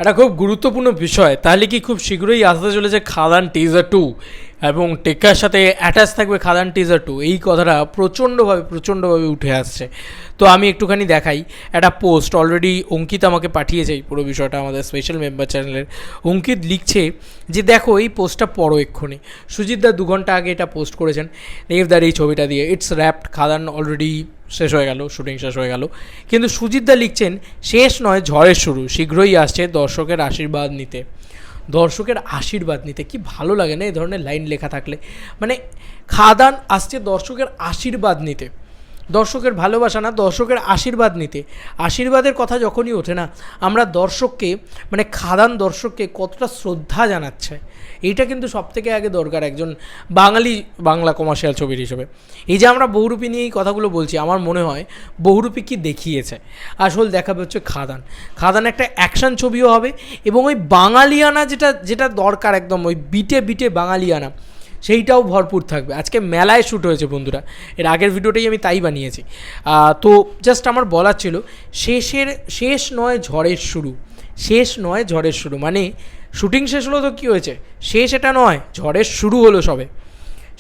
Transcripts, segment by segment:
একটা খুব গুরুত্বপূর্ণ বিষয়, তাহলে কি খুব শীঘ্রই আসতে চলেছে খাদান টিজার 2 এবং টেক্কার সাথে অ্যাটাচ থাকবে খাদান টিজার 2, এই কথাটা প্রচণ্ডভাবে উঠে আসছে। তো আমি একটুখানি দেখাই, একটা পোস্ট অলরেডি অঙ্কিত আমাকে পাঠিয়েছে এই পুরো বিষয়টা আমাদের স্পেশাল মেম্বার চ্যানেলের। অঙ্কিত লিখছে যে দেখো এই পোস্টটা পড়ো এক্ষুনি। সুজিতদা 2 ঘন্টা আগে এটা পোস্ট করেছেন দেবদার এই ছবিটা দিয়ে, ইটস র্যাপড, খাদান অলরেডি শেষ হয়ে গেল, শুটিং শেষ হয়ে গেল। কিন্তু সুজিতদা লিখছেন শেষ নয়, ঝড়ের শুরু, শীঘ্রই আসছে দর্শকের আশীর্বাদ নিতে। দর্শকের আশীর্বাদ নিতে কি ভালো লাগে না এই ধরনের লাইন লেখা থাকলে। মানে খাদান আসছে দর্শকের আশীর্বাদ নিতে, দর্শকের ভালোবাসা না, দর্শকের আশীর্বাদ নিতে। আশীর্বাদের কথা যখনই ওঠে না, আমরা দর্শককে মানে খাদান দর্শককে কতটা শ্রদ্ধা জানাচ্ছে, এইটা কিন্তু সবথেকে আগে দরকার একজন বাংলা কমার্শিয়াল ছবির হিসেবে। এই যে আমরা বহুরূপী নিয়ে এই কথাগুলো বলছি, আমার মনে হয় বহুরূপী কি দেখিয়েছে, আসল দেখাবে হচ্ছে খাদান। খাদান একটা অ্যাকশন ছবিও হবে এবং ওই বাঙালিয়ানা যেটা দরকার, একদম ওই বিটে বাঙালিয়ানা, সেইটাও ভরপুর থাকবে। আজকে মেলায় শ্যুট হয়েছে বন্ধুরা, এর আগের ভিডিওটাই আমি তাই বানিয়েছি। তো জাস্ট আমার বলার ছিল, শেষ নয় ঝড়ের শুরু, শেষ নয় ঝড়ের শুরু, মানে শুটিং শেষ হলো তো কী হয়েছে, শেষ এটা নয়, ঝড়ের শুরু হলো সবে।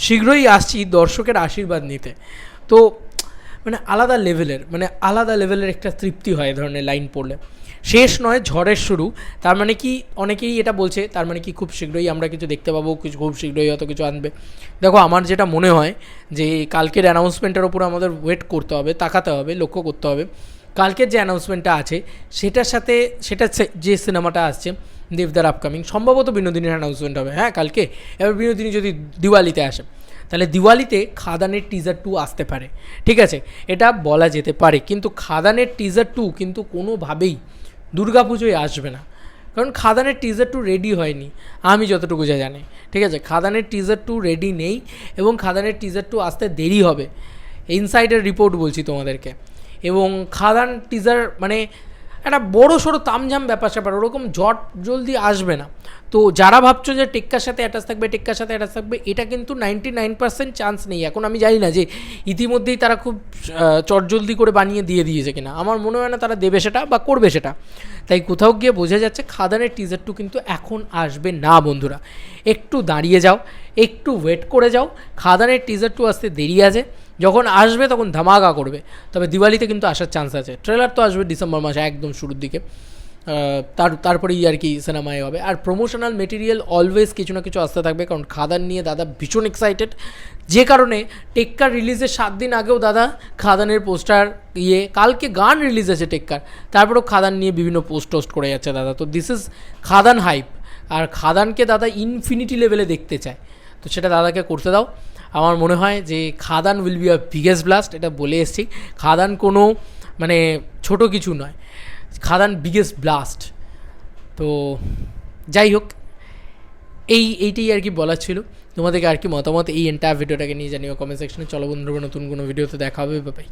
শীঘ্রই আসছি দর্শকের আশীর্বাদ নিতে। তো মানে আলাদা লেভেলের একটা তৃপ্তি হয় এ ধরনের লাইন পড়লে। শেষ নয় ঝড়ের শুরু, তার মানে কি অনেকেই এটা বলছে, তার মানে কি খুব শীঘ্রই আমরা কিছু দেখতে পাবো, খুব শীঘ্রই হয়তো কিছু আনবে। দেখো আমার যেটা মনে হয় যে কালকের অ্যানাউন্সমেন্টের ওপর আমাদের ওয়েট করতে হবে, তাকাতে হবে, লক্ষ্য করতে হবে। কালকের যে অ্যানাউন্সমেন্টটা আছে সেটার সাথে যে সিনেমাটা আসছে দেবদার আপকামিং, সম্ভবত বিনোদিনীর অ্যানাউন্সমেন্ট হবে, হ্যাঁ কালকে। এবার বিনোদিনী যদি দিওয়ালিতে আসে, তাহলে দিওয়ালিতে খাদানের টিজার 2 আসতে পারে, ঠিক আছে, এটা বলা যেতে পারে। কিন্তু খাদানের টিজার 2 কিন্তু কোনোভাবেই দুর্গাপুজোয় আসবে না, কারণ খাদানের টিজার 2 রেডি হয়নি আমি যতটুকু জানি, ঠিক আছে। খাদানের টিজার 2 রেডি নেই এবং খাদানের টিজার 2 আসতে দেরি হবে, ইনসাইডের রিপোর্ট বলছি তোমাদেরকে। এবং খাদান টিজার মানে একটা বড়ো সড়ো তামঝাম ব্যাপার স্যাপার, ওরকম জলদি আসবে না। তো যারা ভাবছো যে টেক্কার সাথে অ্যাটাচ থাকবে, এটা কিন্তু 99% চান্স নেই। এখন আমি জানি না যে ইতিমধ্যেই তারা খুব চটজলদি করে বানিয়ে দিয়েছে কিনা, আমার মনে হয় না তারা দেবে সেটা বা করবে সেটা। তাই কোথাও গিয়ে বোঝা যাচ্ছে খাদানের টিজার 2 কিন্তু এখন আসবে না বন্ধুরা। একটু দাঁড়িয়ে যাও, একটু ওয়েট করে যাও, খাদানের টিজার 2 আসতে দেরি আছে, যখন আসবে তখন ধামাকা করবে। তবে দিওয়ালিতে কিন্তু আসার চান্স আছে, ট্রেলার তো আসবে ডিসেম্বর মাসে একদম শুরুর দিকে, তারপরেই আর কি সিনেমায় হবে। আর প্রমোশনাল মেটেরিয়াল অলওয়েজ কিছু না কিছু আসতে থাকবে, কারণ খাদান নিয়ে দাদা ভীষণ এক্সাইটেড, যে কারণে টেক্কার রিলিজের 7 দিন আগেও দাদা খাদানের পোস্টার কালকে গান রিলিজ আছে টেক্কার, তারপরেও খাদান নিয়ে বিভিন্ন টোস্ট করে যাচ্ছে দাদা। তো দিস ইজ খাদান হাইপ, আর খাদানকে দাদা ইনফিনিটি লেভেলে দেখতে চায়, তো সেটা দাদাকে করতে দাও। আমার মনে হয় যে খাদান will be a biggest blast, এটা বলে এসেছি। খাদান কোনো মানে ছোট কিছু নয়, খাদান বিগেস্ট ব্লাস্ট। তো যাই হোক, এইটাই আর কি বলার ছিল। তোমাদেরকে আর কি মতামত এই এন্টায়ার ভিডিওটাকে নিয়ে জানিও কমেন্ট সেকশনে। চলো বন্ধুরা, নতুন কোনো ভিডিওতে দেখা হবে, বাই।